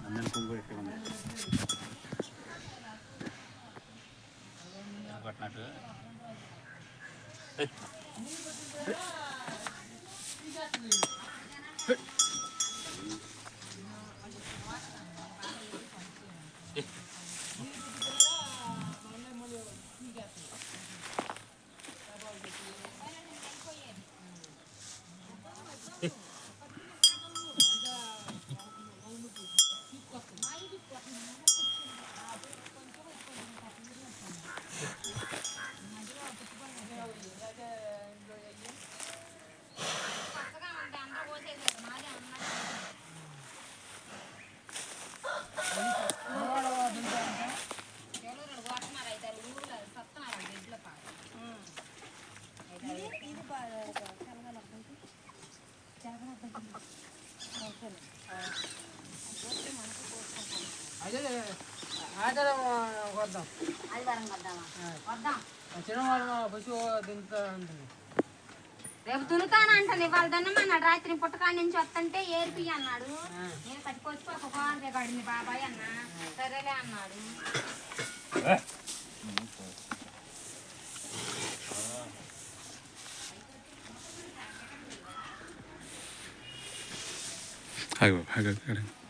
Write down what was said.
అందరం కుంకుమ పట్టినట్టు ఆచారం వద్దాం చిన్నవాళ్ళ పశువు దింపుతా ఉంటుంది రేపు తునుకాన అంటాను ఇవాళ దన్నమన్నాడు రాత్రి పుట్టకాడి నుంచి వస్తుంటే ఏర్పి అన్నాడు నేను కట్టుకొచ్చి ఒక బాగా పడింది బాబాయ్ అన్న సరేలే అన్నాడు హాయ్ బాబు హాయ్